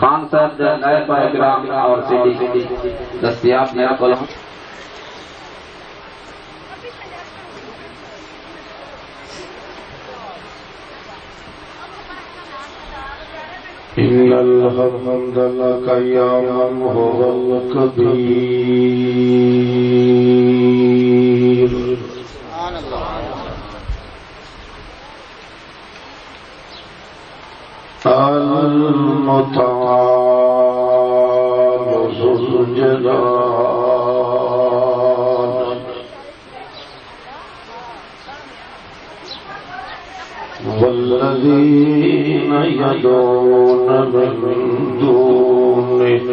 خان صاحب جو نئے پروگرام اور CD دستیاب میرا کولم إن الحمد لك يا من هو الكبير سبحان الله المتعال ذو الجلال والذين يدعون من دونه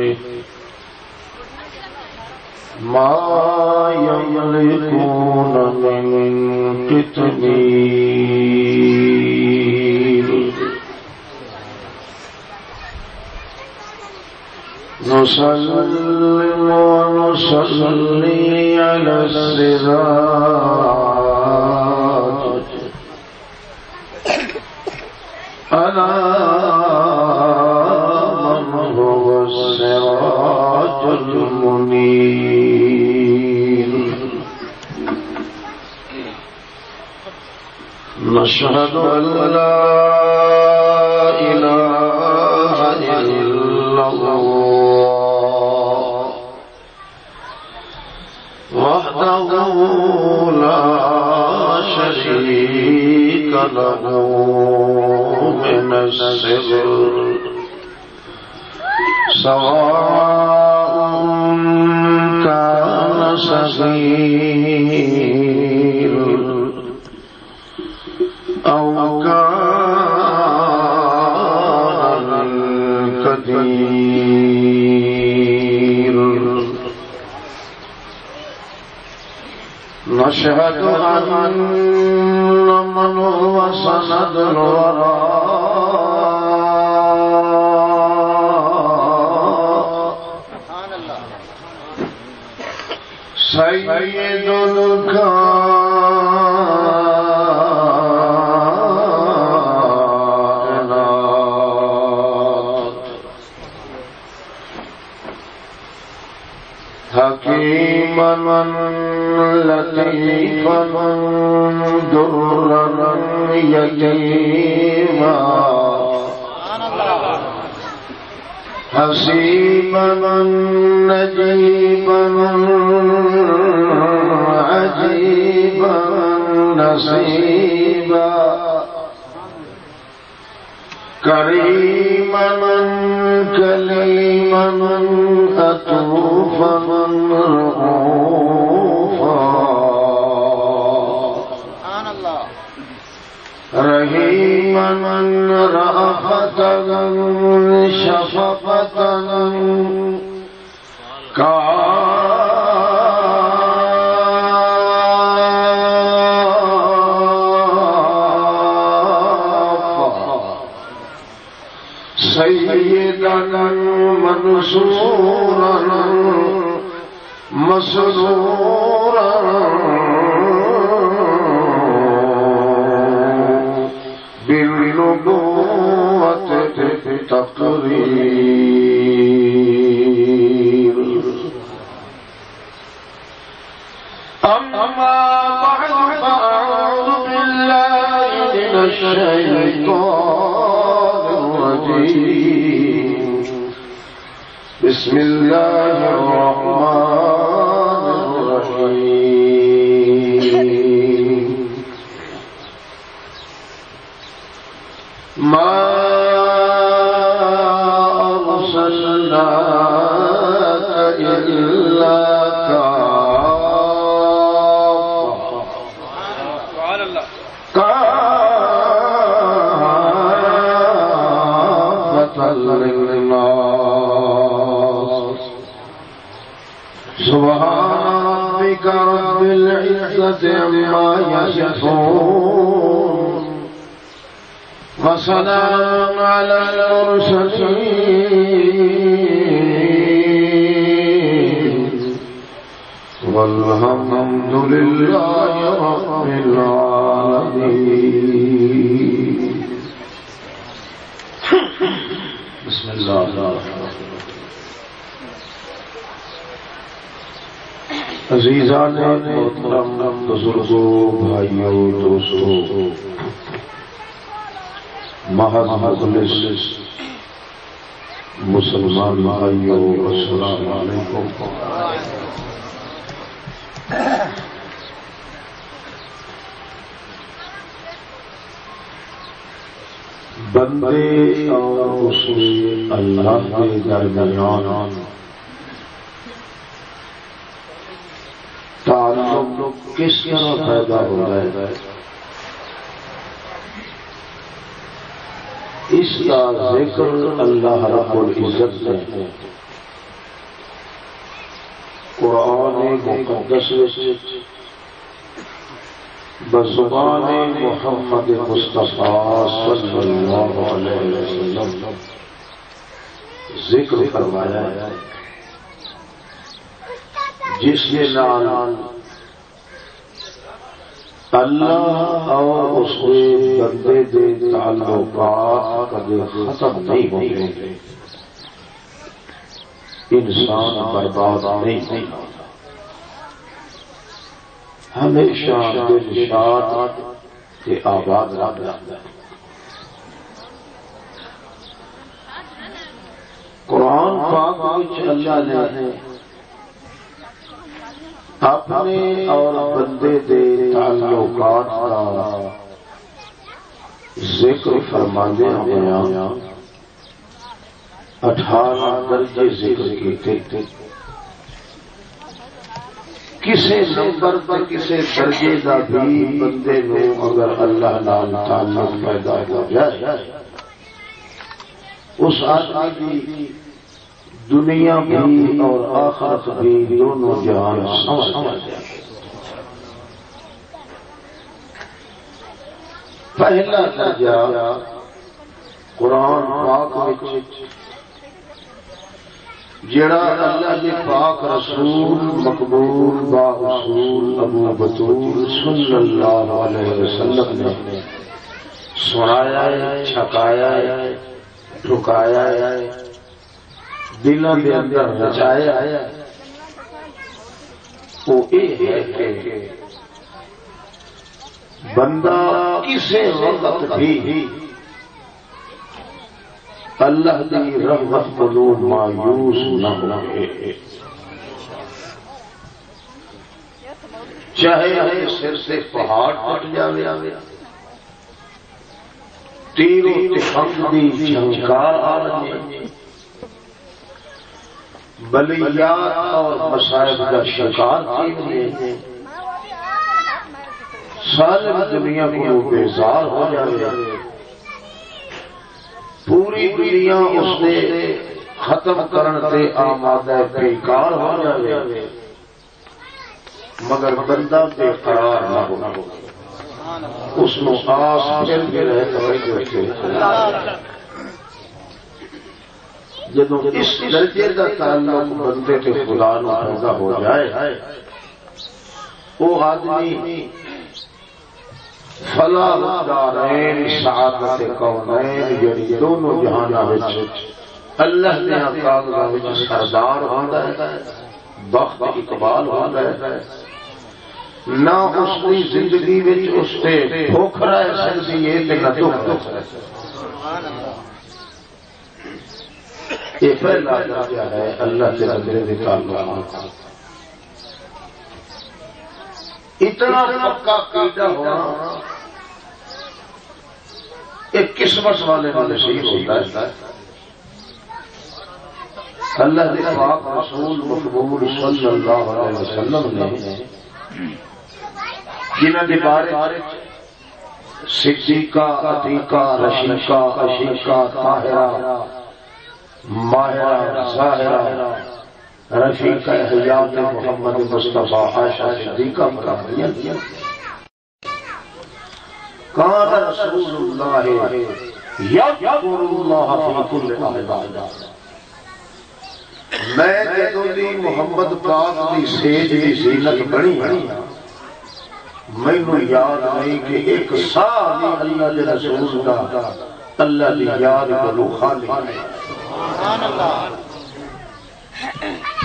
ما يملكون من قطمير نسلم ونصلي على السراج ألا من هو السراج المنير نشهد أن لا إله إلا الله وحده لا شريك له من السر سواء كان صغير أو كان كبير نشهد أن من هو سند الوراء سيد الكائنات حكيما لطيفا درا يتيما حسيبا نجيبا عجيبا نصيبا كريما كليما أطوفا رؤوفا رحيما رأفة شفقة سيدا منصورا مسرورا بالنبوة تقرير أما بعد فأعوذ بالله من الشيطان الرجيم بسم الله الرحمن الرحيم ما أرسلناك إلا كافة للناس سبحان ربك رب العزة عما يصفون وسلام على المرسلين والحمد لله رب العالمين بسم اللہ عزیزان محترم بزرگوں بھائیوں دوستوں محض مخلص مسلمان بھائیوں السلام علیکم. بندے اور اس اللہ کے درمیان تعلق کس طرح پیدا ہو رہا ہے اس کا ذکر اللہ رب العزت نے قرآن مقدس بزبان محمد مصطفیٰ صلی اللہ علیہ وسلم ذکر فرمایا ہے جس کے نال اللہ اور اس کے بندے دے تعلقات کبھی ختم نہیں ہوتے، انسان برباد نہیں، ہمیشہ دل شاد کے آباد رہتا ہے. قرآن پاک وچ اللہ نے اپنے اور بندے دے تعلقات کا ذکر فرمانے ہوئے 18 درجے ذکر کیتے تھے. کسی نمبر پر کسی درجے کا بھی بندے میں اگر اللہ نال تعلق پیدا ہو جائے اس آدمی کی دنیا بھی اور آخرت بھی دونوں جہان سمجھ جاتے ہیں. پہلا درجہ قرآن پاک وچ جڑا اللہ کے پاک رسول مقبول با اصول ابو بطول صلی اللہ علیہ وسلم نے سنایا ہے، چھکایا ہے، ٹھکایا ہے، دلوں کے اندر رچایا ہے، وہ یہ ہے کہ بندہ کسی وقت بھی اللہ کی رحمت کو مایوس نہ ہوئے، چاہے سر سے پہاڑ پٹ جائے، تیر و تفنگ دی جھنکار آ رہی، بلیات اور مصائب کا شکار کیے، ساری دنیا کو بیزار ہو جائے، پوری دنیا اس نے ختم کرنے آمادہ بیکار ہو جائے، مگر بندہ بے قرار نہ ہو، اس کو آس پھر بھی رہے. جب اس درجے کا تعلق بندے کے خدا نہ پیدا ہو جائے وہ آدمی فلاح دارین سعادت کونین یعنی دونوں جہانوں وچ اللہ نے کاغذاں وچ سردار ہوندا ہے، بخت اقبال ہوندا ہے، نہ اس کی زندگی وچ اس تے بھوک رہ سکتی ہے تے نہ دکھ رہ سکتی. یہ پہلا درجہ ہے اللہ کے بندے کے تعلق. اتنا پکا قیدہ ہونا ایک قسمت والے میں نصیب ہوتا ہے. اللہ کے پاک رسول مقبول صلی اللہ علیہ وسلم نے جنہوں کے بارے صدیقہ، عتیقہ، رشیقہ، عشیقہ، طاہرہ، ماہرہ، ظاہرہ، رفیقہ حیات محمد مصطفیٰ عائشہ صدیقہ فرمایا کان رسول اللہ یذکر اللہ فی کل عبادہ. میں جدوں دی محمد پاک دی سیج دی زینت بنی مینوں یاد نہیں کہ ایک سا بھی اللہ دے رسول دا اللہ دی یاد کو خالی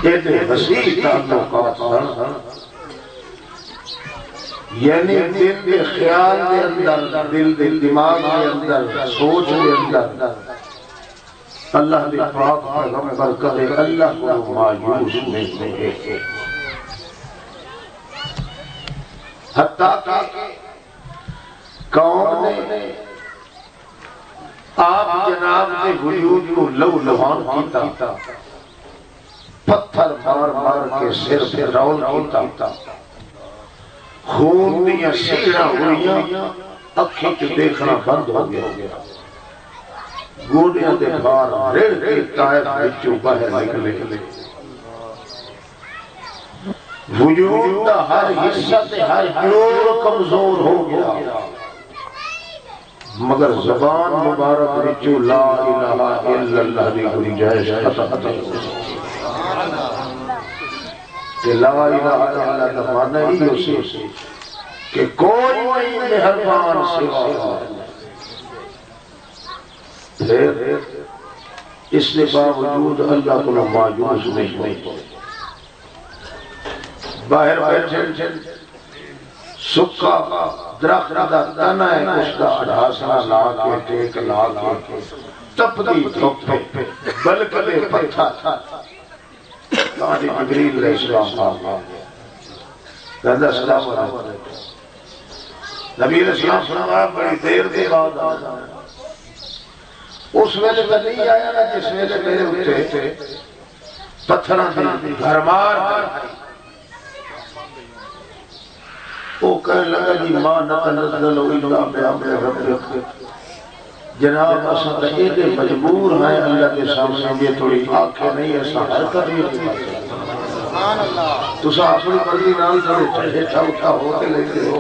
یہ وسیع تعلقات یعنی دل کے خیال کے اندر، دل کے دماغ کے اندر، سوچ کے اندر اللہ نے پاک پیغمبر کہے اللہ کو مایوس نہیں ہے، حتیٰ کہ قوم نے آپ جناب کے وجود کو لو لوان کیتا، پتھر مار مار کے سر پہ رول کیتا، خون دیا سیڑھا ہوئیاں اکھی کے دیکھنا بند ہو گیا، گوڑیاں دے بھار رڑ کے طائف بچوں باہر نکلے، وجود دا ہر حصہ تے ہر جوڑ کمزور ہو گیا، مگر زبان مبارک بچوں لا الہ الا اللہ دی گنجائش ختم کہ لا الہ الا اللہ کا معنی ہی اسی کہ کوئی نہیں مہربان سوا، پھر اس کے باوجود اللہ کو مایوس نہیں، باہر بیٹھے سکا درخت دا تنا ہے اس کا اڑھاسنا لا کے ٹیک لا کے تپدی دھوپ پہ بلکلے پتھر تاج جبریل علیہ السلام کہتا السلام علیکم، نبی علیہ السلام فرمایا بڑی دیر کے بعد آیا، اس ویلے میں نہیں آیا نا جس ویلے میرے اٹھے پتھراں دی گھرمار وہ کہنے لگا جی ما نتنزل الا بامر ربک، جناب اساں تے ایڈے مجبور ہیں اللہ کے سامنے، یہ تھوڑی آنکھیں نہیں ایسا حرکت نہیں، سبحان اللہ تساں اپنی مرضی نال تھوڑے ہیٹھا اٹھا ہوتے لیتے ہو،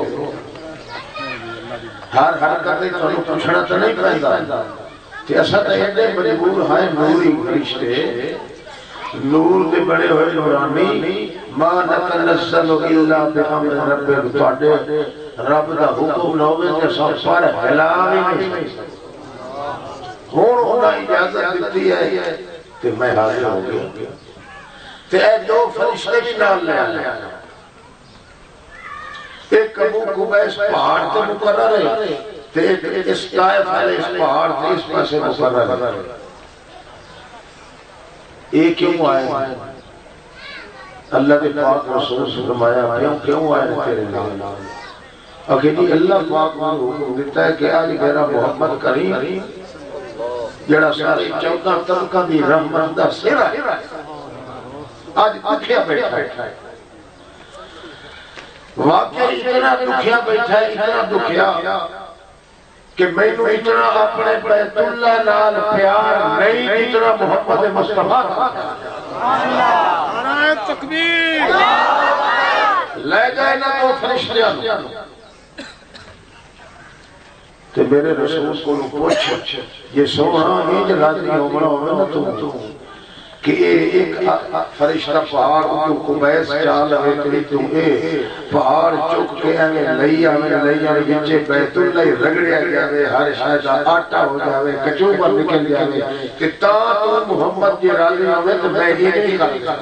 ہر حرکت تھانوں پوچھنا تو نہیں پیندا، کہ اساں تے ایڈے مجبور ہیں، نوری فرشتے نور دے بڑے ہوئے نورانی، ما نتنزل الا بامر ربک، تواڈے رب دا حکم نہ ہوے تے سب پر ہلا بھی نہیں، ہن انہاں اجازت دیتی ہے کہ میں حاضر ہو گیا، تے اے دو فرشتے بھی نال لے آیا، ایک ابو قبیس پہاڑ تے مقرر ہے، تے ایک اس طائف والے اس پہاڑ تے اس پاسے مقرر ہے، ایک کیوں آئے اللہ کے پاک رسول سے فرمایا کیوں آئے تیرے نال، اگر جی اللہ پاک نے حکم دیتا ہے کہ آج میرا محمد کریم جڑا ساری 14 طبقہ دی رحمت دا سرا آج دکھیا بیٹھا ہے، واقعی اتنا دکھیا بیٹھا ہے، اتنا دکھیا کہ میں نے اتنا اپنے بیت اللہ نال پیار نہیں اتنا محمد مصطفیٰ نعرہ تکبیر لے جائے نا تو فرشتیاں تے میرے رسول کو پوچھ یہ سونا ہی جلادی عمرہ ہوئے نا تو کہ ایک فرشتہ پہاڑ کو قبیس چال ہوئے کہ تو پہاڑ چک کے لئی آوے بچے بیت اللہ رگڑیا جاوے، ہر شاید آٹا ہو جاوے، کچوبر نکل جاوے، کہ تا تو محمد جی راضی ہوئے تو میں یہ نہیں کرتا،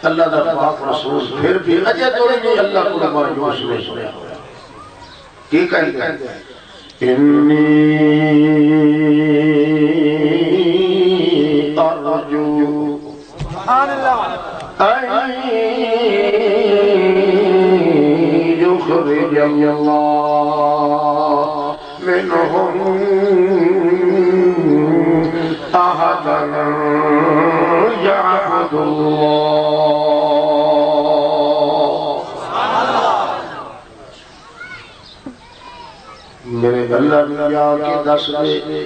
اللہ دا پاک رسول پھر بھی اجے تو نہیں اللہ کو مایوس نہیں ہوا، کی کہتے ہیں انی ارجو سبحان اللہ ان یخرج اللہ منہم احدا یعبد اللہ، میرے اللہ نے کے دس دے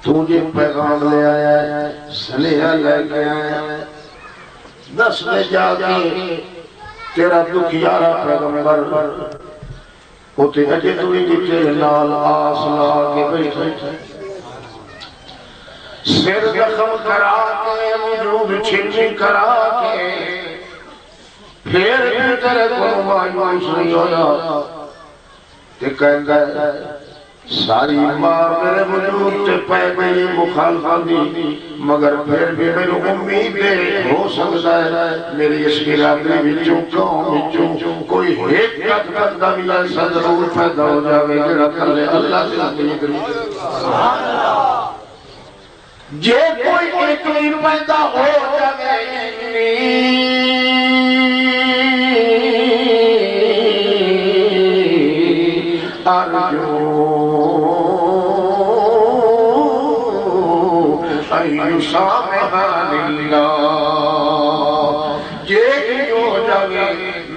تجھے پیغام لے آیا ہے، سلیحہ لے کے آیا ہے، دس دے جا کے تیرا دکھیارا پیغمبر ہوتے اجے تو ہی تیرے نال آس لا کے بیٹھے، سر زخم کرا کے وجود چھنی کرا کے پھر بھی تیرے کو مایوس نہیں ہویا، تے کہندا ہے ساری مار میرے وجود تے پہ گئی مخالفت دی مگر پھر بھی میرے امید ہو سکتا ہے میری اس برادری وچوں قوم وچوں کوئی ایک بندہ بھی ایسا ضرور پیدا ہو جاوے جڑا کلے اللہ سے امید رکھے سبحان اللہ جے کوئی ایک ویر پیدا ہو جاوے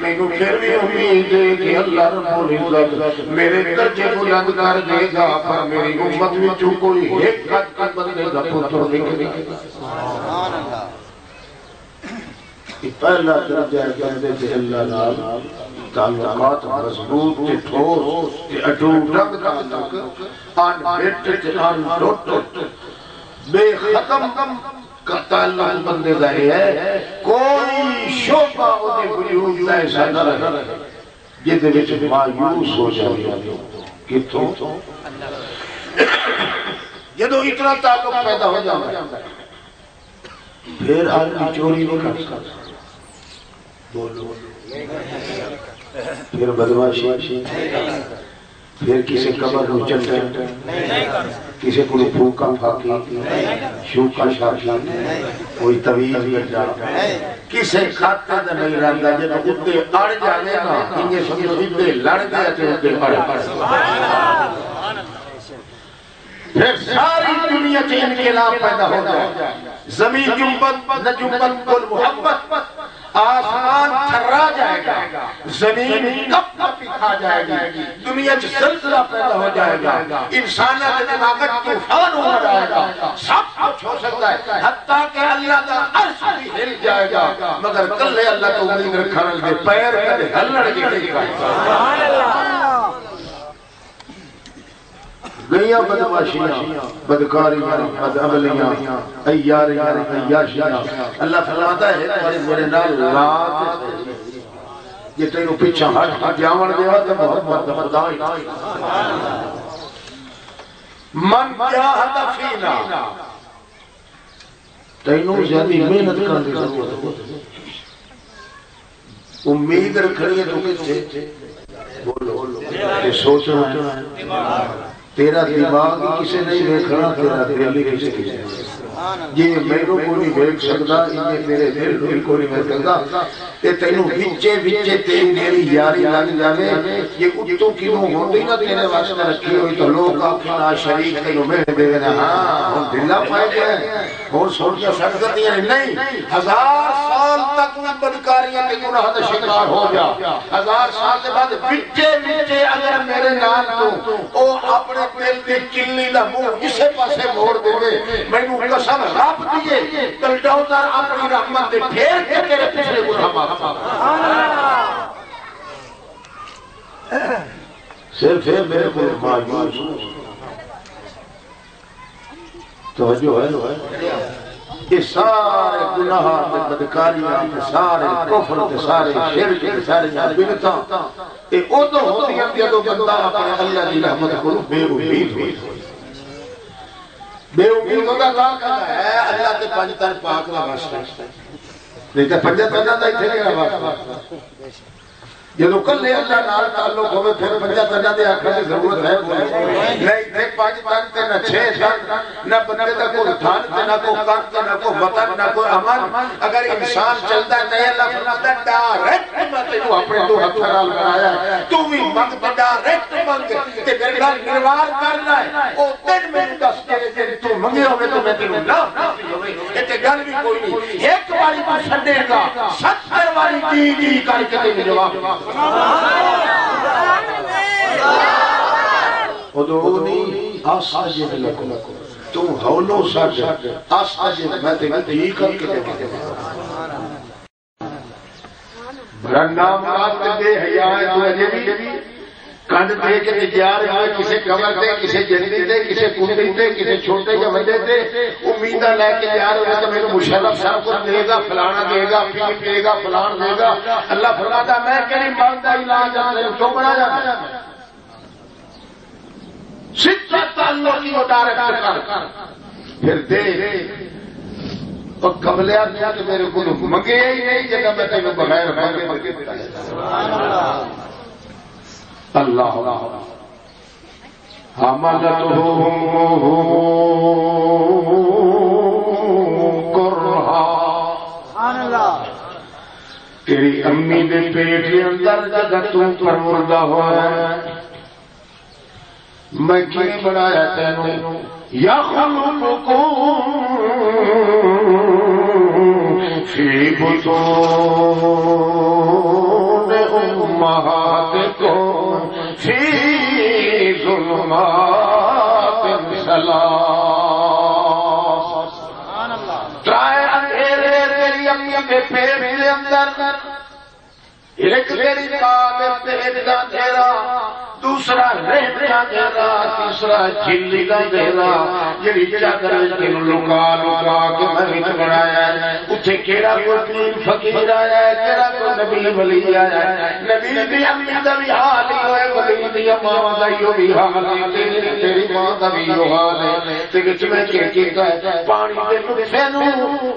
ارجو پھر بھی امید ہے کہ اللہ رب العزت میرے درجے بلند کر دے گا پر میری امت وچوں کوئی ایک بندے دا پتر نکلے گا سبحان اللہ پہلا درجہ بندے تے اللہ نال تعلقات مضبوط تے ٹھوس تے اٹوٹ تعلق ان مٹ تے ان ٹوٹ بے ختم کا تعلق بندے دا ہے کوئی شعبہ اودے وجود دا ایسا نہ رہے جدے وچ مایوس ہو جائے کتھوں جدو اتنا تعلق پیدا ہو جاتا پھر آدمی چوری نہیں کر سکتا بولو پھر بدماشی پھر کسی قبر کو چلتے کسی کو پھوکا پھاکی شوکا شاکی کوئی طویل گجا کسی کھاتے دا نہیں رہندا جب اتے اڑ جاوے نا انہیں سمجھو اتے لڑ گیا تے اتے اڑ پھر ساری دنیا سے انقلاب پیدا ہو جائے زمین جنبت نہ جنبت کل محبت آسمان تھرا جائے گا زمین کپ کپ کھا جائے گی دنیا سے زلزلہ پیدا ہو جائے گا انسانہ کے دماغت طوفان ہو جائے گا سب کچھ ہو سکتا ہے حتیٰ کہ اللہ کا عرش بھی ہل جائے گا مگر کلے اللہ کو امید رکھنے دے پیر کدے ہلڑ کے نہیں گا سبحان اللہ گئیاں بدماشیاں بدکاریاں بدعملیاں ایاریاں ایاشیاں اللہ فرماتا ہے تمہارے میرے نال رات یہ تینوں پیچھا ہٹ جاون دیوا تے محبت خدائی من جاہد فینا تینوں زیادہ محنت کرنے کی ضرورت ہے امید رکھنی ہے تو کسے بولو یہ سوچنا ہے تیرا دماغ کسے نہیں دیکھنا تیرا دل کسے نہیں یہ میروں کو نہیں دیکھ سکتا یہ میرے دل کو نہیں دیکھ سکتا یہ تینوں بچے بچے تیری میری یاری لگ جاوے یہ اتوں کیوں ہوتی نہ تیرے واسطے رکھی ہوئی تو لوگ اپنا شریک تینوں میں دے گئے ہاں ہم دلہ پائے گئے اور سوچیا شرکتیاں نہیں 1000 سال تک بدکاریاں کے گناہ دا شکار ہو جا 1000 سال کے بعد بچے بچے اگر میرے نام تو او اپنے دل کے چلی دا منہ اسے پاسے موڑ دے گے میں نو قسم رب دیے کلڈوزر اپنی رحمت دے پھیر کے تیرے پچھلے گناہ معاف صرف ہے میرے کو مایوس توجہ ہے یہ سارے گناہ بدکاریاں سارے کفر سارے شرک سارے بدعتاں یہ ادو ہوتی ہیں جدو بندہ اپنے اللہ کی رحمت کو بے امید ہوئی بے امید ہوتا کہا ہے اللہ کے پانچ تن پاک کا واسطہ نہیں تو پنجہ تنہ دا ہی تھے گا واسطہ جدو کلے اللہ نال تعلق ہوئے پھر پنجہ تنہ دے آخر کی ضرورت ہے نہیں تھے پانچ تن تے نہ چھ تن نہ بندے دا کوئی دھان تے نہ کوئی کار تے نہ کوئی وطن نہ کوئی امن اگر انسان چلتا ہے نہیں اللہ فرماتا ہے ڈائریکٹ میں تینوں اپنے دو ہاتھ فرال کرایا ہے تو بھی منگ تے ڈائریکٹ منگ تے میرے گھر نروار کرنا ہے او دن میں دس کے دن تو منگے ہوئے تو میں تینوں نہ یہ تے گل بھی کوئی نہیں ایک باری تو چھڑے گا 70 باری دی کر کے تینوں جواب ادعونی استجب لکم تم حولو سج استجب میں تمہیں دی کر کے دے برنہ مراد بے حیا ہے تو اجے بھی کنڈ دے کے تجار ہوئے کسے کمر دے کسے جنتی دے کسے کنڈی دے کسے چھوٹے یا وڈے دے امیدہ لے کے تیار ہوئے تو میرے مشرف صاحب کو دے گا فلانا دے گا پیر دے گا فلان دے گا اللہ فرماتا میں کہیں مردہ علاج ہے تو بڑا جاتا ہے سچا تعلق کی وہ ڈائریکٹ کر پھر دے اور قبلیا دیا کہ میرے کو منگے ہی نہیں جگہ میں تینوں بغیر مانگے اللہ حملتہ کرہا تیری امی دے پیٹ کے اندر جگہ تو پروردہ ہوا ہے میں کیوں بنایا تینوں یخلقکم فی بطون امہاتکم فی ظلمات ثلاث ترائے اندھیرے تیری امی کے پیٹ کے اندر ایک تیری ماں کے پیٹ کا اندھیرا دوسرا رحم کا اندھیرا تیسرا جھلی کا اندھیرا جڑی چادر تین لکا لکا کے میں بنایا ہے اتنے کیڑا کوئی پیر فقیر آیا ہے کیڑا کوئی نبی ولی آیا ہے نبی دی امی دا بھی حال ہی ہوئے ولی دی ماں دا بھی حال ہے تیری ماں دا بھی حال ہے تے وچ میں کہ پانی دے نطفے نو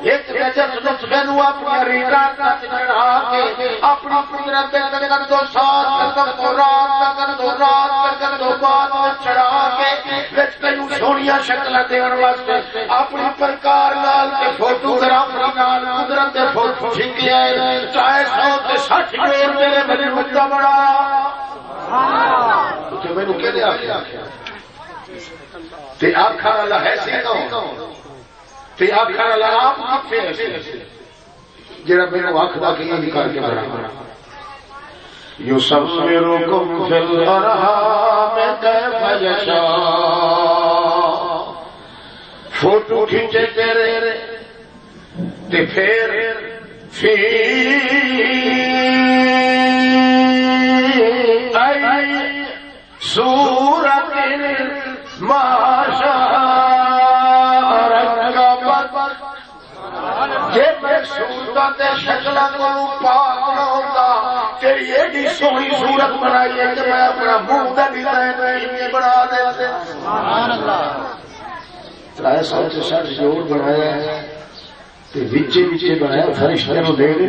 ایک جس نطفے نو اپنی ریڑھاں تے چڑھا کے اپنی قدرت دے کر دو ساتھ کر دو رات کر دو رات کر دو بات چڑھا کے وچ تینوں سونیاں شکلاں دین واسطے اپنی پرکار نال تے فوٹوگرافر نال قدرت دے فوٹو کھچیا ہے 460 ڈور میرے بنے مدہ بڑا تے مینوں کہندے آکھیا تے آکھن والا ہے سی کون تے آکھن والا آپ کتے ہے جڑا مینوں آکھدا کہ یہ کر کے بڑا یصورکم فی الارحام کیف یشاء فوٹو کھینچے تیرے تے پھر فی ای صورت ما شاء رکبت جب صورت شکل کو پاک نہ ہوتا تیری ایڈی سونی صورت بنائی ہے کہ میں اپنا منہ کا ڈیزائن نہیں بنا دیتے سبحان اللہ 360 جوڑ بنایا ہے تے وچے وچے بنایا فرشتے نو دے دے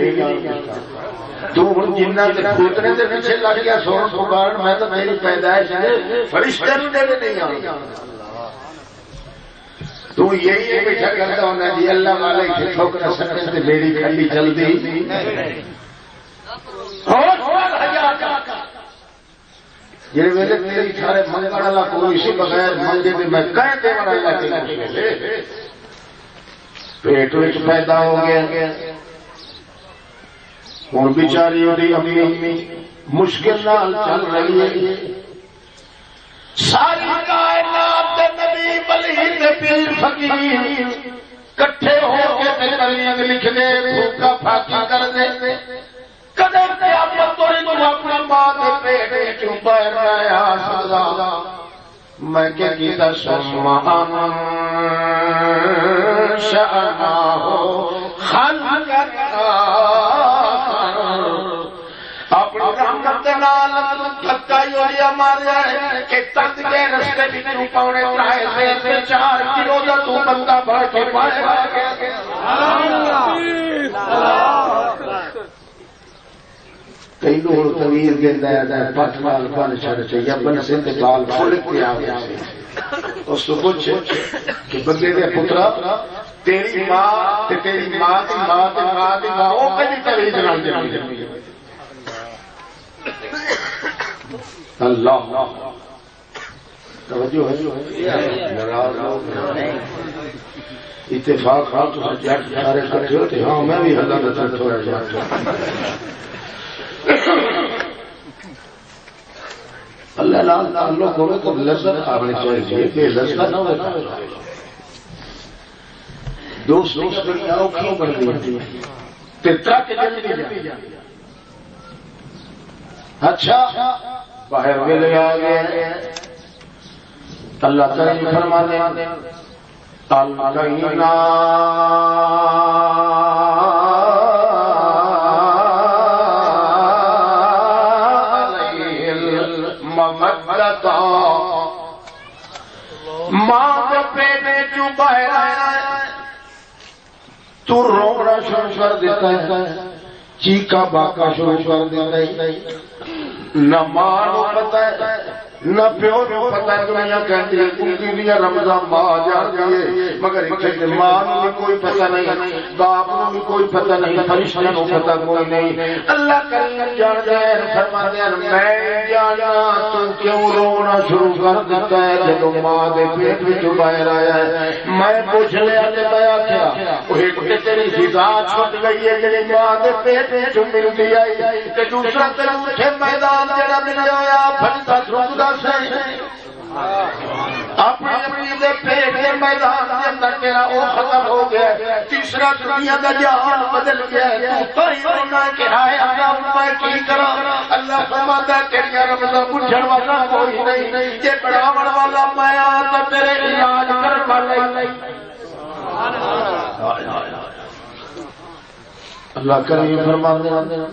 تو ہن جنہ تے پوترے دے پیچھے لگ گیا سون پکار میں تو میری پیدائش ہے فرشتے نو دے نہیں آ تو یہی بیٹھا کرتا ہونا جی اللہ والے کے ٹھوک نہ سکتے تے میری کھلی جلدی جی ویلے میری سارے منگل والا کوئی اسی بغیر منگے بھی میں کہہ دے والا پیٹ وچ پیدا ہو گیا ہوں بیچاری وہی امی مشکل نال چل رہی ہے ساری کائنات دے نبی ولی تے پیر فقیر کٹھے ہو کے تے کلمہ لکھ دے بھوکا پھاکی کر دے کدے قیامت توڑی تو اپنی ماں دے پیٹ وچوں باہر نہ آ سکدا میں کیا کیتا سبحان شأنہ خلق اپنی رحمت نال دھکا یوریا ماریا ہے کہ تند کے رستے وچوں پونے 3 سے 4 کلو دا تو بندہ بڑھ کے باہر آ گیا کئی لوگ طویل دینا ہے پٹ مال بن چھڑ چاہیے بن سے بال کھل کے آ گیا اس کو پوچھ کہ بندے دے پترا تیری ماں تے تیری ماں دی ماں تے ماں دی ماں او کدی طویل نال جمی اللہ توجہ ہے اتفاق حال تو سارے کٹھے ہوتے ہاں میں بھی اللہ کا تھوڑا جاتا اللہ لال تعلق ہوئے تو لذت آنے چاہیے کہ لذت نہ ہوئے دوست بڑی اوکھیوں کر دی ترا کے جلدی جا اچھا باہر ویلے آ گئے اللہ تعالی فرماتے ہیں القینا تو رونا شروع کر دیتا ہے، چیخا باکا شروع کر دیتا ہے، نہ ماں کو پتہ ہے نہ پیو کو پتہ ہے، دنیا کہتی ہے کیونکہ دیا رمضان ماں جاتی ہے، مگر ایک ماں کو بھی کوئی پتہ نہیں، باپ کو بھی کوئی پتہ نہیں، فرشتوں کو پتہ کوئی نہیں۔ اللہ کریم جان دے فرماتے ہیں میں جانا تو کیوں رونا شروع کر دیتا ہے جب ماں دے پیٹ وچ باہر آیا ہے۔ میں پوچھ لیا تے بیا کیا وہ ایک تے تیری فضا چھٹ گئی ہے جڑی ماں دے پیٹ وچ ملدی آئی تے دوسرا تے اٹھے میدان جڑا ملیا ہوا پھلدا سرگدا اپنی اپنی دے پیٹ کے میدان کے اندر تیرا وہ ختم ہو گیا، تیسرا دنیا کا جہان بدل گیا، تو ہی رونا کہ ہائے اللہ میں کی کرا۔ اللہ فرماتا ہے تیری رمضان پوچھنے والا کوئی نہیں، یہ پڑھاون والا میں آتا تیرے علاج کرنے والا نہیں۔ اللہ کریم فرماتے ہیں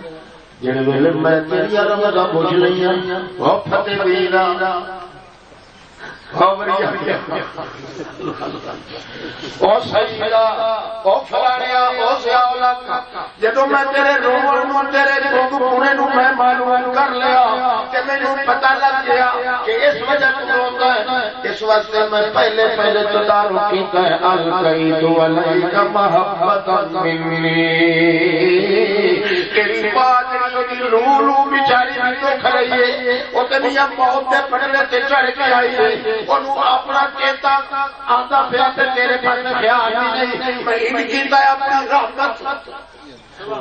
جڑے ویلے میں تیری رمضان پوچھ لئی ہوں وہ فتح دینا جدو میں تیرے روم تیرے دکھ پونے نو میں معلوم کر لیا کہ مینوں پتہ لگ گیا کہ اس وجہ تو روتا ہے، اس واسطے میں پہلے تدارک کیتا ہے القیت علیک محبتا منی، تیری بات روح بیچاری بھی تو کھڑی وہ تنیا موت دے پڑھنے تے چڑھ کے آئی ہے، انہوں اپنا کہتا آدھا پیا تے تیرے پاس خیال نہیں، میں ان کیتا ہے اپنی رحمت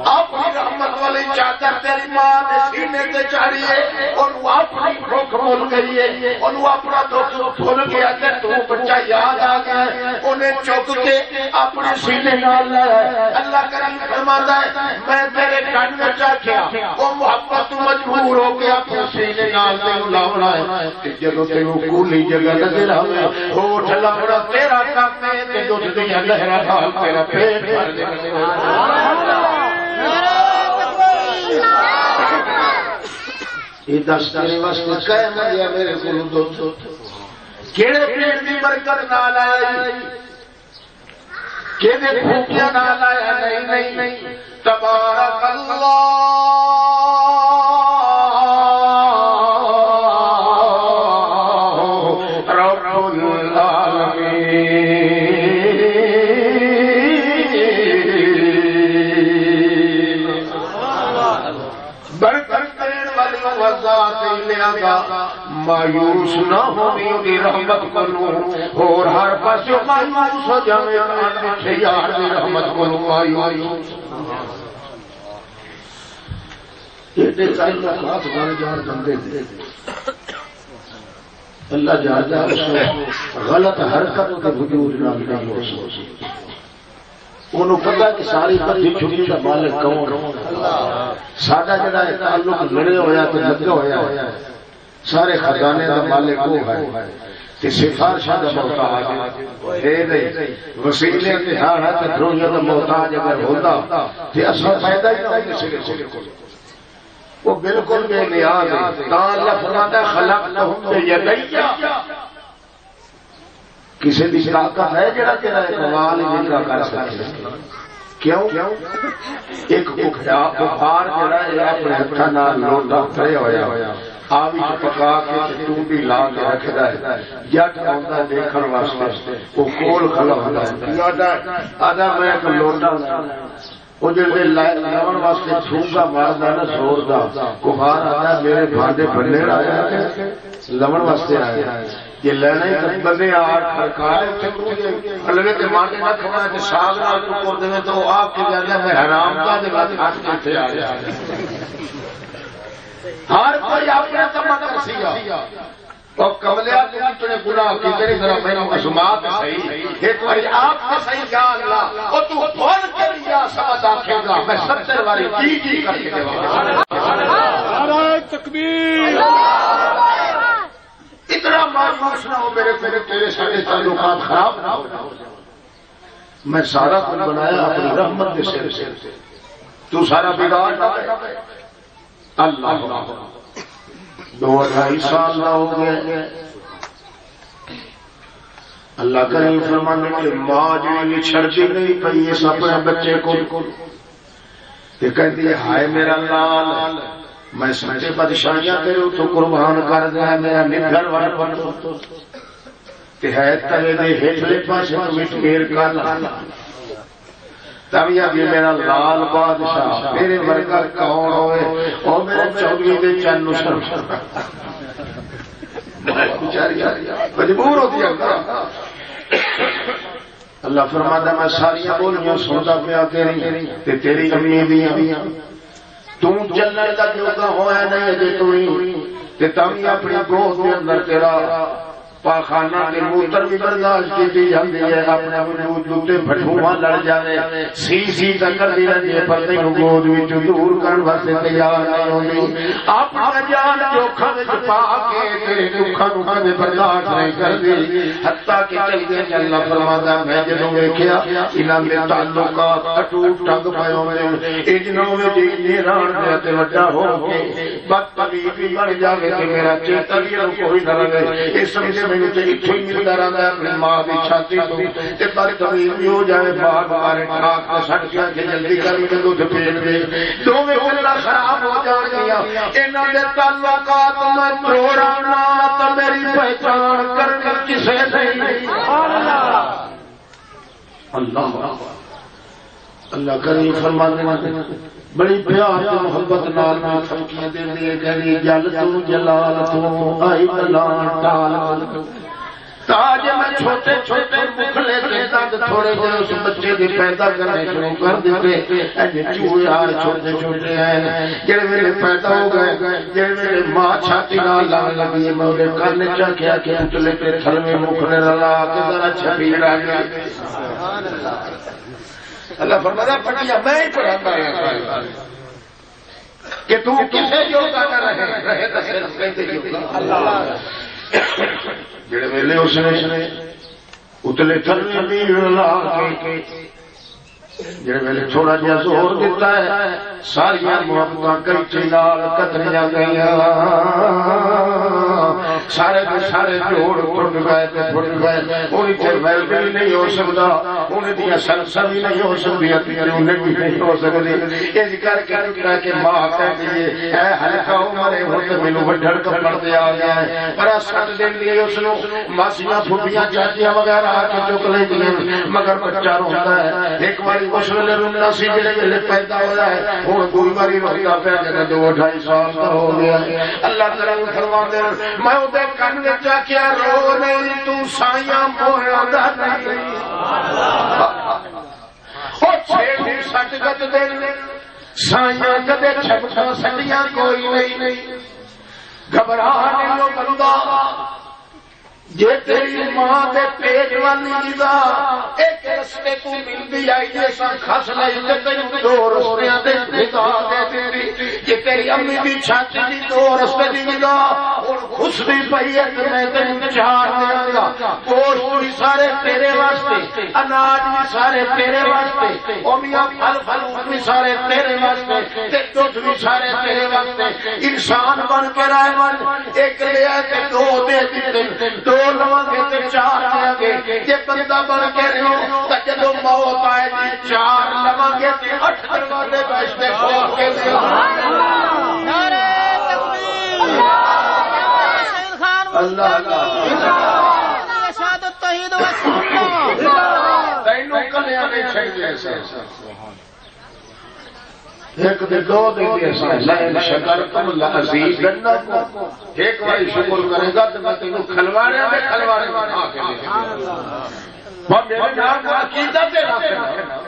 اپنی رحمت والی چادر تیری ماں نے سینے تے چاڑی ہے، انہوں اپنی دکھ بھول گئی ہے، انہوں اپنا دکھ بھول گیا کہ تو بچہ یاد آ گیا ہے، انہیں چک کے اپنے سینے نال لایا۔ اللہ کریم فرماتا ہے میں تیرے کن میں چاکیا وہ محبت مجبور ہو کے اپنے سینے نال تینوں لاؤنا ہے، جدو تینوں کولی جگہ نظر آوے ہوٹھ لاؤنا تیرا کام ہے، تے دودھ دیا لہرا حال تیرا پیٹ بھر دے۔ یہ دس تیرے واسطے قائم دیا میرے کولوں دودھ کیڑے پیٹ دی برکت نال آئی، کیڑے بھوکیاں نال آیا نہیں، تبارک اللہ رب العالمین۔ مایوس نہ ہونی رحمت کنو اور ہر پاس مایوس ہو جائے یار رحمت کنو مایوس اللہ جانتا ہے غلط حرکت کا وجود نہ ہو، انہوں پتا کہ ساری بڑی چھٹی کا مالک کون، ساڈا جڑا تعلق لڑے ہویا تو لگا ہویا سارے خزانے کا مالک وہ ہے تے سفارشاں دا محتاج ہے نہیں، وسیلے تے ہاں تے درویاں دا محتاج اگر ہوتا تے اصل فائدہ ہی نہ کسی کو، وہ بالکل بے نیاز ہے۔ تا اللہ فرماتا ہے خلقتہم بیدیا، کسی بھی طاقت ہے جڑا تیرا اقبال نہیں کر سکے، کیوں؟ ایک بخار جڑا ہے اپنے ہتھاں نال لوٹا پھڑے ہویا آوی پکا کے ٹوٹی لا کے رکھدا ہے، جٹ آندا دیکھن واسطے وہ کول کھڑا ہوندا ہے، آدھا میں ایک لوٹا وہ جڑے لاون واسطے چھوکا ماردا نا زور دا، بخار آندا میرے بھانڈے بننے آیا ہے لون واسطے آیا ہے، یہ لینا ہی بندے آٹھ کھڑکائے لگے تے مانڈے نہ کھونا تے ساگ نال ٹکر دے تو آپ کے جانا میں حرام کا دے بعد کھٹ کے تھے آ گیا۔ ہر کوئی اپنا تمنا سیا اور کملیا تو اتنے گناہ کی تیری ذرا میں معصومات صحیح ایک بار آپ کا صحیح یا اللہ او تو بول کے لیا سمجھ آکھے گا میں 70 باری جی کر کے دیواں۔ نعرہ تکبیر، اتنا مایوس نہ ہو میرے تیرے سارے تعلقات خراب نہ ہو، میں سارا کچھ بنایا اپنی رحمت کے سر سے، تو سارا بگاڑ نہ دے۔ اللہ 2-2.5 سال نہ ہو گئے اللہ کریم فرمانے کہ ماں جی چھڑتی نہیں پئی اس اپنے بچے کو کہتی ہے ہائے میرا لال میں سچے بادشاہیاں تیرے تو قربان کر دیا میرا نگھر ور ہے تلے دے ہیٹلے پاسے مٹ گیر کا لال تبھی ابھی میرا لال بادشاہ میرے ورگا کون ہوئے اور میرے چودھری دے چن نشر مجبور ہوتی ہے اللہ فرماتا میں ساری بولیاں سنتا پیا تیری امی دیاں تم چلنے کا جوگا ہوا نہیں جی تھی تھی اپنی گود کے اندر تیرا پاخانہ کے موتر بھی برداشت کی جاتی ہے اپنے جوتے بٹھواں لڑ جائے سی تک کر دی رہتی ہے پر تینوں گود وچ دور کرنے واسطے تیار نہیں ہوتی اپنا جان جوکھا وچ پا کے تیرے دکھاں نوں کدے برداشت نہیں کردی حتیٰ کہ چلدے اللہ فرماتا میں جدوں ویکھیا انہاں دے تعلقات اٹوٹ ٹنگ پئے ہوندے انہاں وچ یہ ران دے تے وڈا ہو کے بدتمیزی بن جاوے تے میرا چیتا بھی کوئی نہ رہے اس سمجھ میں تے اتھے ہی ملدا رہندا اپنی ماں دی چھاتی تو تے بدتمیز بھی ہو جائے باہر مارے ٹھاک تے سٹ کے کہ جلدی کر کے دودھ پھیر دے دوویں گلاں خراب ہو جان گیاں انہاں دے تعلقات میں توڑنا تے میری پہچان کرنی کسے نہیں اللہ اللہ کریم فرماتے ہیں بڑی پیار تے محبت نال سمکھیاں دیندی ہے کہندی جل تو جلال تو آئی بلان ٹال تاج میں چھوٹے چھوٹے مکھلے تے دند تھوڑے جے اس بچے دے پیدا کرنے شروع کر دتے اے چوہے آ چھوٹے چھوٹے ہیں جڑے میرے پیدا ہو گئے جڑے میرے ماں چھاتی نال لگ لگی میں اودے کان چ کیا کہ اتلے تے تھلویں مکھلے رلا کے ذرا چھپی رہ گئی سبحان اللہ اللہ فرماتا پڑھیا میں ہی پڑھاتا ہوں کہ تو کسے یوگا کر رہے تصرف کہتے اللہ جڑے ویلے اس نے اتلے تھلویں امیر لا کے جڑے ویلے تھوڑا جہا زور دیتا ہے ساریاں محبتاں کچی نال کتریاں گئیاں سارے کے سارے جوڑ ٹوٹ گئے تے ٹوٹ گئے انہیں تے ویل بھی نہیں ہو سکتا انہیں دیا سرسا بھی نہیں ہو سکتی انہیں بھی نہیں ہو سکتی یہ کر کے ٹکرا کے ماں کہہ دیئے اے ہلکا عمرے ہوتے مینو وڈھڑ کپڑ دے آ گیا ہے پر سات دن لیے اس نو ماسیاں پھوپیاں چاچیاں وغیرہ آ کے چک لے دیں مگر بچہ روتا ہے ایک باری اس ویلے رونا سی جڑے ویلے پیدا ہوا ہے ہوں کوئی باری روتا پیا جب 2-2.5 سال کا ہو گیا اللہ تعالی فرما دے میں اودے کن وچ آکھیا رو نہیں تو سائیاں موہاں دا نہیں او چھے سٹ گت دے سائیاں کدے چھپا سٹیاں کوئی نہیں گھبرا نہیں بندہ جے تیری ماں دے پیٹ والی غذا ایک رستے تو ملدی آئی جیسا کھس لائی تے تینوں 2 رستیاں دے غذا دے دتی جے تیری امی دی چھاتی دی 2 رستے دی غذا ہن خشکی پئی ہے تے میں تینوں 4 دیاں گا گوشت بھی سارے تیرے واسطے اناج بھی سارے تیرے واسطے او میاں پھل بھی سارے تیرے واسطے تے دودھ بھی سارے تیرے واسطے انسان بن کے رہ من ایک لیا تے 2 دے دتے 2 لواں گے 4 دیا گے جے بندہ بن کے رہو تے جدوں موت آئے گی 4 لواں گے تے 8 دروازے بچتے کھول کے نعرہ تکبیر اللہ اللہ شہادت توحید و سنت تینوں کلیاں نہیں چھڑے ایک دے 2 دے لئن شکرتم لازیدنکم ایک بار شکر کرے گا تو میں تینوں کھلواڑے میں کھا کے دے اور میرے نام کا عقیدہ تے رکھنا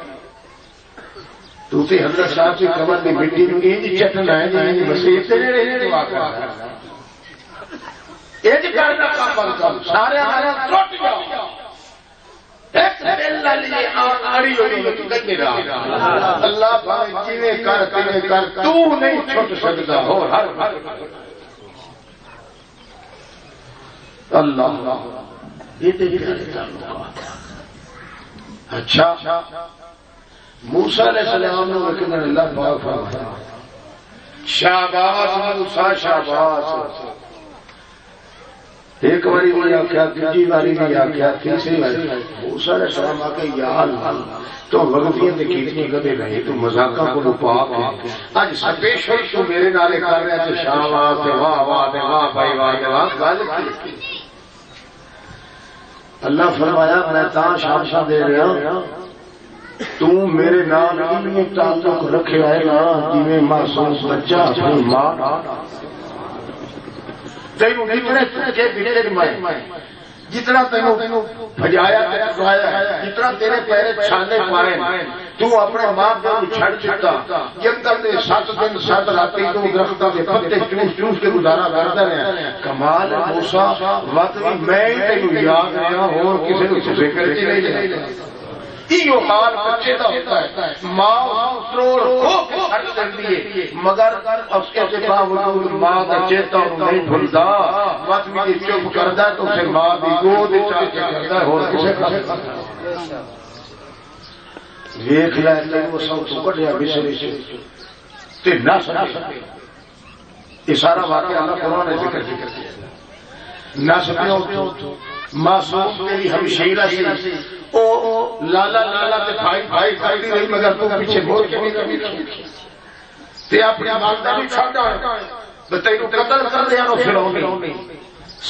تو تے حضرت صاحب کی قبر دی مٹی نوں انج چٹنا ہے جی مسیح تیرے رہنے دعا کرنا انج کرنا کام سارے ہمارا ٹوٹ جاؤ ایک دل لیے آڑی ہوئی تو کہیں رہا اللہ بھائی جیوے کر تو نہیں چھوٹ سکتا ہو ہر اللہ یہ دیکھا اچھا موسیٰ علیہ السلام نے وکندر اللہ پاک فرمایا شاباش موسیٰ شاباش ایک باری بھی آخیا، تیجی باری بھی آخیا، تیسری باری موسیٰ علیہ السلام آکے یا اللہ تو غلطیاں تے کیتیاں کدے نہیں، تو مذاقاں کو پاک ہے، اج سپیشل تو میرے نالے کر رہا تے شاباش تے واہ واہ تے واہ بھائی واہ تے واہ گل کی۔ اللہ فرمایا میں تاں شاباشاں دے رہا تو میرے نال اتنی تعلق رکھے آئے نا جویں معصوم بچہ اپنی ماں تینوں جتنے کے دیتے میں جتنا تینوں بھجایا جتنا تیرے پیرے چھانے پائے تو اپنے ماں باپ چھڑ چکا جنگل دے 7 دن 7 راتیں تو درختوں کے پتے چوس چوس کے گزارا کرتا رہا۔ کمال موسیٰ وقت میں تینوں یاد رہا اور کسی کو فکر ہی نہیں۔ یہ حال بچے کا ہوتا ہے، ماں سرور ہو کے خرچ کر دیے مگر اس کے باوجود ماں کا چیتا نہیں بھولتا، وقت میں چپ کرتا ہے تو اسے ماں کی گود چاہ کے کرتا ہے اور کسے کا ویکھ لے تینوں سب تو کٹیا بسری تے نہ سکے۔ یہ سارا واقعہ اللہ قرآن نے ذکر کیا۔ نہ سکیو معصوم تیری ہمشیرہ سی او لالا لالا تے بھائی بھائی کرتی رہی مگر تو پیچھے بول کے نہیں تے اپنی والدہ بھی چھڈا تے تینوں قتل کر دیا نو فرعون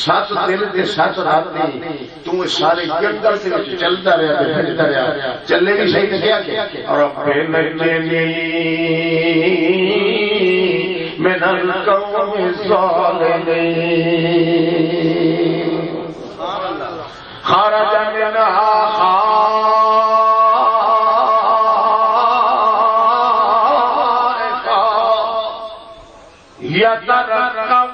7 دن تے 7 راتیں تو سارے جنگل تے وچ چلدا رہیا تے بھجدا رہیا، چلے بھی صحیح تے کیا اور اپنے نجنی من القوم الظالمین خرج منها خائفا يترقب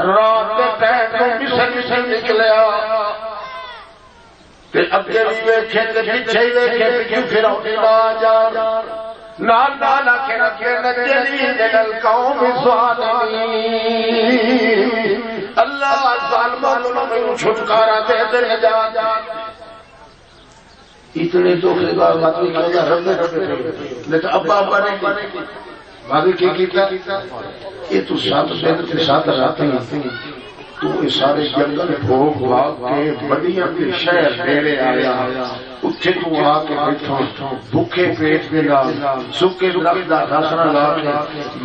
رات پہ مصر نکلیا تے اگے بھی ویکھے تے پیچھے ویکھے کیوں فرعون نہ جا نال نال کے رکھے نجنی من القوم الظالمین اللہ ظالموں کو چھٹکارا دے دے نجات۔ اتنے دکھ کے بعد آدمی کہے گا رب لیکن ابا ابا نہیں باقی کیا کیتا یہ تو 7 دن کے 7 راتیں تو یہ سارے جنگل بھوگ بھاگ کے بڑیاں کے شہر ڈیرے آیا اتھے تو آ کے بیٹھا بھوکے پیٹ کے نال سکے درخت دا رسنا لا کے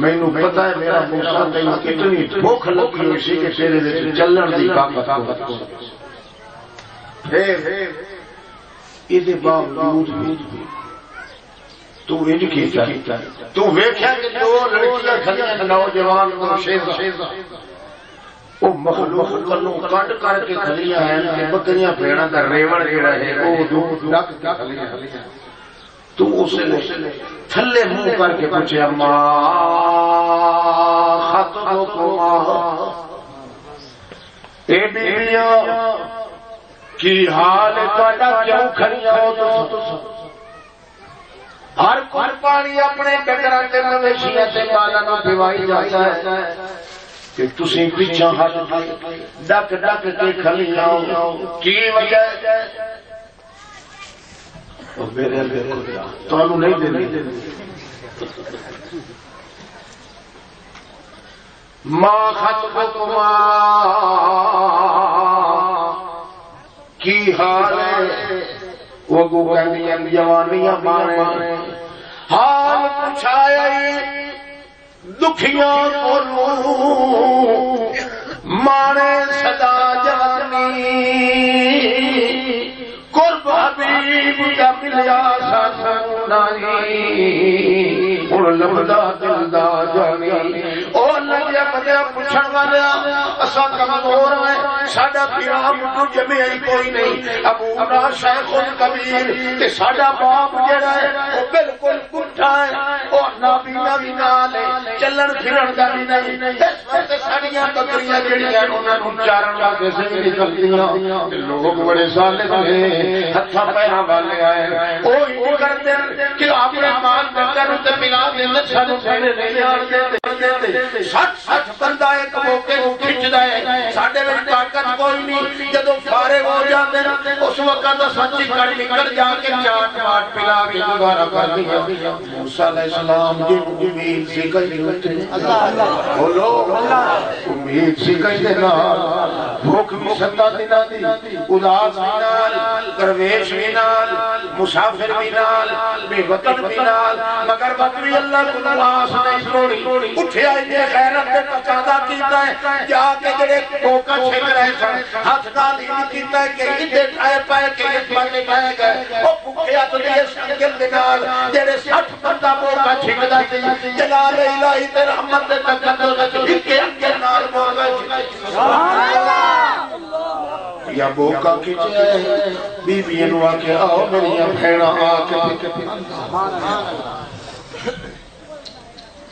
مینوں پتہ ہے میرا موسیٰ تینوں کتنی بھوک لگی ہوئی سی کہ تیرے وچ چلن دی طاقت کو پھر یہ باوجود بھی تو انج کیتا تو ویکھیا کہ 2 لڑکیاں کھڑیاں نوجوان شیزا وہ مخلوق کلوں کٹ کر کے کھلیاں ہیں کہ بکریاں بھیڑاں دا ریوڑ جڑا ہے وہ دودھ ڈک کے کھلیاں تو اس نے تھلے منہ کر کے پوچھا ماں خطبکما اے بیبیاں کی حال تہاڈا کیوں کھڑیاں ہو تو ہر کوئی پانی اپنے ڈنگراں تے مویشیاں تے مالاں نوں پوائی جاتا ہے کہ تسی پیچھے ہٹ ڈک ڈک کے کھلیاں کی وجہ اور میرے تانوں نہیں دے ماں خطبکما کی حال ہے وہ گو کہندیاں جوانیاں مانے حال پوچھایا دکھیاں کو مانے صدا جانی قرب حبیب دا ملیا ساتھ نہیں اور لمدا دل دا جانی او لگیا بدیا پوچھن والا اسا کمزور ہیں ساڈا پیرام تو جمع ہی کوئی نہیں ابو شیخ کبیر تے ساڈا باپ جڑا ہے او بالکل پٹھا ہے او نابینا بھی نال ہے چلن پھرن دا بھی نہیں اس واسطے ساڈیاں بکریاں جڑیاں انہاں نوں چارن واسطے سے نکلدیاں تے لوگ بڑے صالح نے ہتھاں پیراں والے آئے او ہی کردے کہ اپنے مال ڈنگر تے ملا دے سانو سارے نہیں آن دے 60 بندہ ایک موقع نوں کھچدا ہے ساڈے وچ طاقت کوئی نہیں جدوں فارغ ہو جاندے اس وقت سچی کڑ نکل جا کے چاٹ ماٹ پلا کے گزارا کر دیا موسیٰ علیہ السلام جن امید سی کہیں ہوتے بولو امید سی کہیں دینا بھوک بھی ستا دینا دی اداس بھی نال درویش بھی نال مسافر بھی نال بے وطن بھی نال مگر بکری اللہ کو نواس نہیں توڑی اٹھے آئی دے خیرت دے تقاضا کیتا ہے جا کے جڑے کوکا چھک رہے سن ہاتھ نال ہی کیتا ہے کہ ادھے ٹھائے پائے کہ اس بنے پائے گئے وہ پکھیا تو دیئے شنگل دنال جڑے 60 بندہ موقع چھک دا تھی جلال الہی تے رحمت دے تقدر ہکے ہکے نال موقع چھک یا موقع کیچے بی بی انوا کے آؤ میری بھیڑا آکے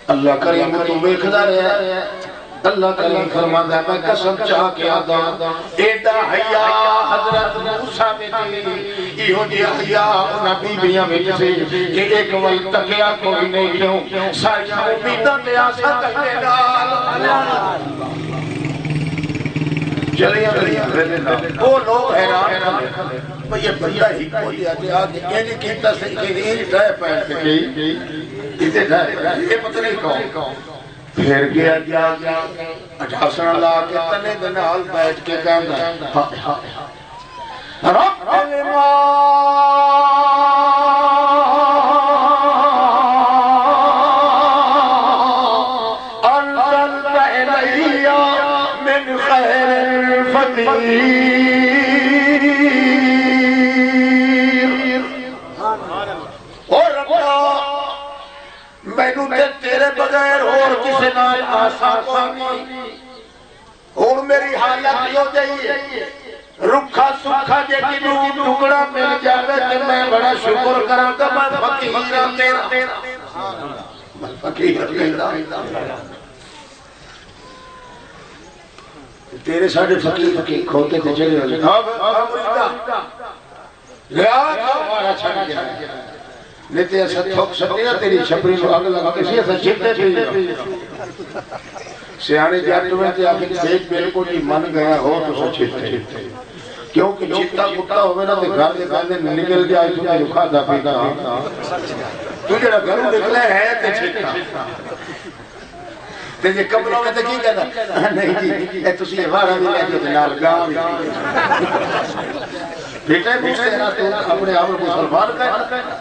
اللہ کریم تو بیکھدا رہے اللہ کریم فرماتا ہے میں قسم چاہ کے آدھا ایڈا حیاء حضرت موسیٰ میں تھی ایہو جی حیاء نبی بیاں میں سے کہ ایک وقت تکیا کوئی نہیں کیوں ساری امیدہ میں آسا کہنے ڈال چلیے وہ لوگ حیران کرنے یہ بندہ ہی کوئی آتے آگے اینی کہتا سے کہ اینی ڈھائے پہن کے اسے ڈھائے یہ پتہ نہیں کون پھر گیا جا اٹھاسن لا کے تنے دنال بیٹھ کے کہنا رب انزلت الی من خیر الفقیر اور ربا میں نو تیرے بغیر اور کسی نال آسا کوئی اور میری حالت ہو جائیے رکھا سکھا جے کی نو ٹکڑا مل جاوے تے میں بڑا شکر کراں کہ میں فقیر تیرا میں فقیر تیرا تیرے ساڑھے فقیر کھوتے تے چلے ہوئے اب مریدہ لیا ہمارا چھڑ گیا لیتے ایسا تھوک سکتے ہیں تیری شپری کو آگے لگا کسی ایسا چھتے تھے سیانے جاتے ہوئے تھے آگے دیکھ بالکل ہی من گیا ہو تو سا چھتے کیونکہ چھتا کتا ہوئے نا تو گھر دے گاندے نکل جائے تو جو کھاتا پیتا تو جڑا گھروں نکلے ہے تو چھتا تیجے قبروں میں تو کی کہنا نہیں جی اے تسی وارا بھی لیتے تھے نال گاں بھی بیٹے پوچھتے ہیں تو اپنے آپ کو سلمان کہنا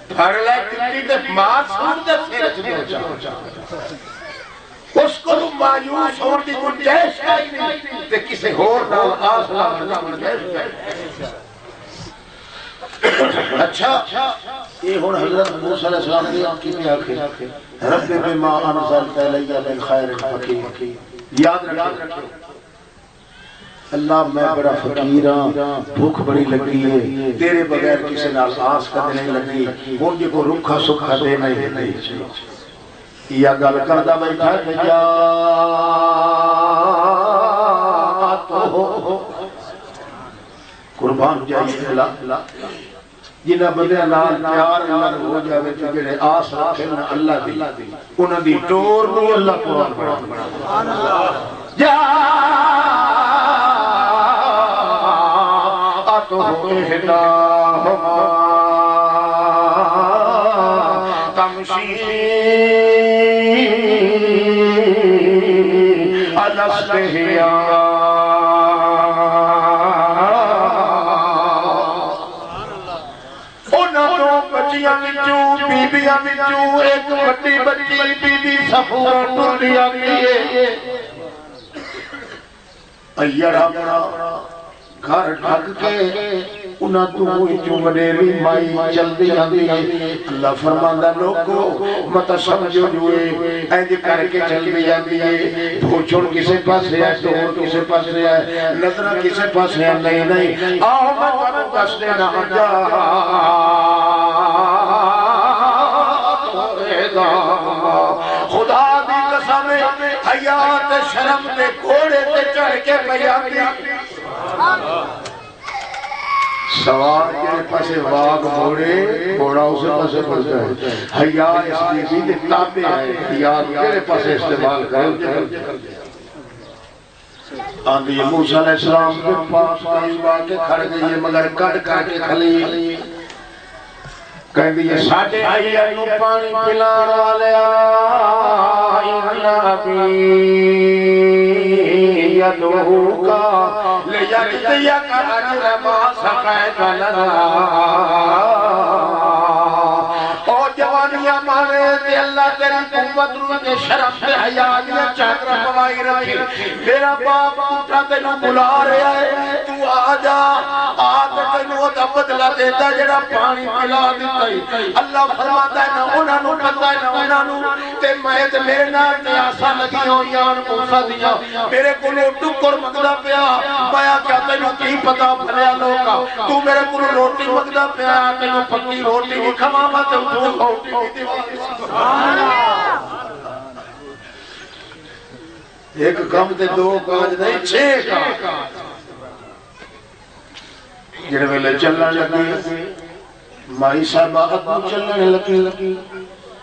پھر لے کتی تے مات سور دے پھر چلو اس کو مایوس ہون دی گنجائش نہیں تے کسی ہور نال آس لا گنجائش اچھا یہ ہن حضرت موسیٰ علیہ السلام نے کی بھی آخر رب بما انزلت الی من خیر الفقیر یاد رکھو اللہ میں بڑا فقیر ہاں بھوک بڑی لگی ہے تیرے بغیر کسی نال آس کرنے نہیں لگی ہون جی کو رکھا سکھا دینا ہی نہیں یا گل کردہ بیٹھا کہ جا تو قربان جائیے اللہ جنہ بندے نال پیار اللہ ہو جاوے تو جڑے آس رکھے نا اللہ دی انہاں دی ٹور نو اللہ قرآن بڑھا جا تو احداہما تمشی علی استحیاء بچیاں وچوں بیبیاں وچوں ایک بڑی بچی بی بی صفورہ ٹرلی آگئی ہے ایڑا بڑا گھر ڈھک کے انہاں تو وچوں وڈیری مائی چلدی آندی ہے اللہ فرماندا لوگو مت سمجھو جوئے انج کر کے چلدی آندی ہے پوچھڑ کسے پاسے ہے ٹور کسے پاسے ہے نظر کسے پاسے ہے نہیں آؤ میں تانوں دس دینا جا خدا دی قسم حیات شرم دے گھوڑے تے چڑھ کے بیاتی سوار کے پاسے واگ گھوڑے گھوڑا اسے پاسے پڑتا ہے حیا اس کی بھی تابع ہے حیا کے پاسے استعمال کرتے ہیں آندھی موسیٰ علیہ السلام کے پاس قریب آ کے کھڑ گئی ہے مگر کٹ کٹ کے کھلی کہہ دیئے ساٹھے آئی انو پانی پلان والے آئی نبی یدعو کا لیجدیا کا عجر ما سقیت لنا اور جوانیاں مانے دے اللہ تیری قوت رو کے شرف دے حیاتیاں چاکرہ پوائی رکھی میرا باپ پوٹا تینوں بلا رہا ہے تو آجا آج تینوں دا بدلہ دیتا جڑا پانی پلا دیتا ہے اللہ فرماتا ہے نہ انہاں نو پتہ ہے نہ انہاں نو تے میں تے میرے نال تے آسا لگی ہوں یان موسیٰ دیا میرے کلو ٹکر مگدہ پیا مایا کیا تینوں کی پتا بھریا لوگا تو میرے کلو روٹی مگدہ پیا تینوں پکی روٹی بھی کھماما تے تو روٹی بھی دیوانی ایک کم تے دو کاج نہیں چھے کام جڑے ویلے چلنا لگی مائی صاحبہ ادھو چلنے لگی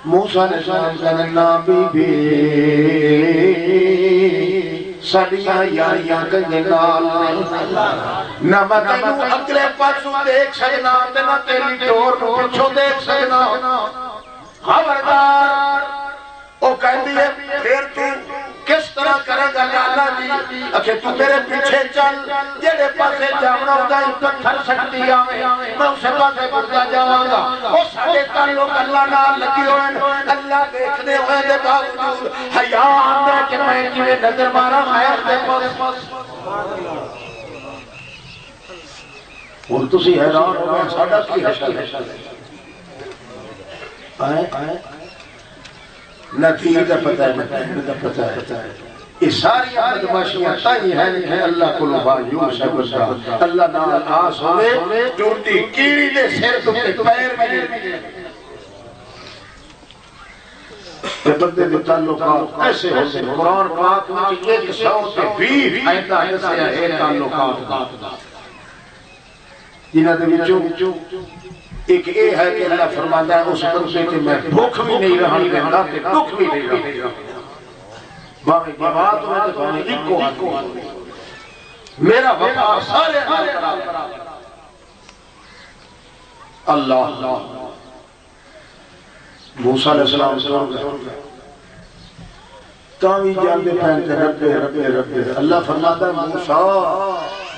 موسیٰ علیہ السلام کہنے نابی بھی سڑیاں یاریاں کہنے نال نہ میں تینوں اگلے پاسوں دیکھ سکنا نہ تیری ٹور پچھو دیکھ سکنا خبردار وہ کہندی ہے پھر تو کس طرح کرے گا لالا جی اکھے تو میرے پیچھے چل جیڑے پاسے جاؤنا ہوگا ہی پتھر سکتی آمیں میں اسے پاسے بڑھتا جاؤں گا وہ سارے تعلق اللہ نال لگی ہوئے اللہ دیکھنے ہوئے دے باوجود حیاء آندے کہ میں کیوے نظر مارا خیر دے پاس اور تسی حیران ہو گئے ساڑھا کی حشل آئے نتیجہ پتہ ہے یہ ساری بدماشیاں تائی ہیں کہ اللہ کو لبا یوں سے بسا اللہ نال آس ہوئے ٹوٹی کیڑی دے سر دکھتے پیر میں کہ بندے دے تعلقات ایسے ہوتے ہیں قرآن پاک میں ایک سو سے بھی آئیتا ایسے ہے تعلقات جنہ دے وچوں ایک اے ہے کہ اللہ فرماتا ہے اس بندے کہ میں بھوک بھی نہیں رہا دینا کہ دکھ بھی نہیں رہا باقی بات ہوئے تو باقی ایک کو میرا وفا سارے اللہ موسیٰ علیہ السلام تاوی جاندے پہنتے ربے اللہ فرماتا ہے موسیٰ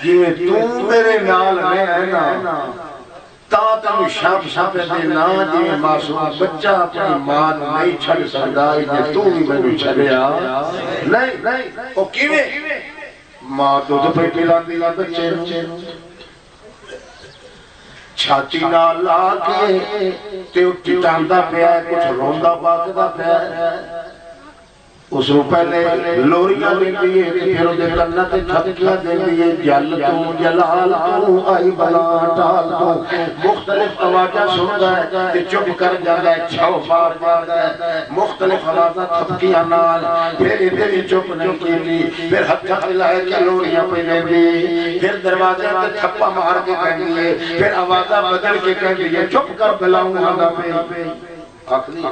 جیوے تو میرے نال رہے نا تا تنو شاپ دینا جی معصوم بچہ اپنی ماں نہیں چھڑ سکتا جی تو بھی میں نے چھڑیا نہیں او کیوے ماں تو پہ پلان دینا بچے چھاتی نہ لا کے تے اٹھی ٹاندہ پہ آئے کچھ روندہ باقدہ پہ آئے اس رو پہلے لوریاں دیں دیئے پھر دے کنت چھتکیاں دیں دیئے جل تو جلال تو آئی بلا ٹال تو مختلف آوازہ سنتا ہے تے چپ کر جاتا ہے چھو پار جاتا ہے مختلف آوازہ تھپکیاں نال پھر ادھر چپ نہیں کی لی پھر ہتھا ملائے کہ لوریاں پہ دیں دی پھر دروازے تے تھپا مار کے کہیں دیئے پھر آوازہ بدل کے کہیں دیئے چپ کر بلاؤں گا پہ آخری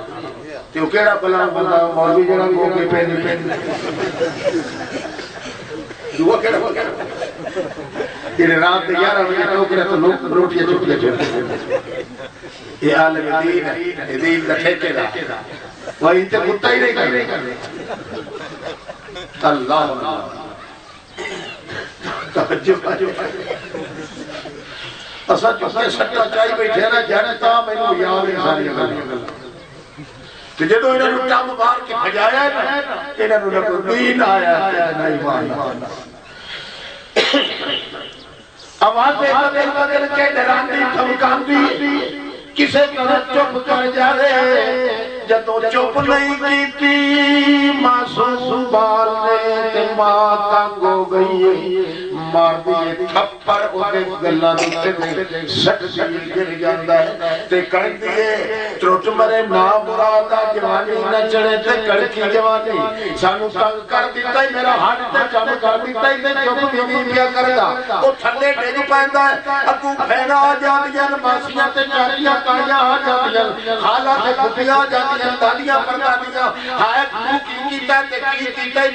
تیو کیڑا بلان بندہ مولوی جڑا گو کے پہنی دعا کیڑا یہ رات دیارہ بجے ٹوکرے تو لوگ روٹیاں چکلے چھوٹے یہ عالم دین ہے یہ دین کا ٹھیکے دا وہ انتے کتا ہی نہیں کر اللہ توجہ اسا چکے سٹا چاہی بیٹھے نا جانتا میں نے یاد انسانی گلی کہ جدو انہوں نے ٹام بار کے بھجایا ہے انہوں نے کوئی دین آیا ہے نہ ایمان آوازیں بدل کے ڈراندی دھمکاندی کسے طرح چپ کر جا رہے جدو چپ نہیں کی معصوم بال نے تے ماں تنگ ہو گئی مار دیئے تھپڑ اوکے گلہ دیتے سٹ سٹ گر جاندہ ہے تے کڑ دیئے تروٹ مرے نا مرادا جوانی نہ چڑھے تے کڑکی جوانی سانو تنگ کر دیتا ہی میرا ہاتھ تے کم کر دیتا ہی تے چپ بھی بیا کر دا وہ تھلے ڈیگ پہندا ہے ابو پھینا آ جاندیاں ماسیاں تے چاریاں تاریاں آ جاندیاں خالہ تے پھپیاں آ جاندیاں دادیاں پر دادیاں ہائے کی کیتا تے کی کیتا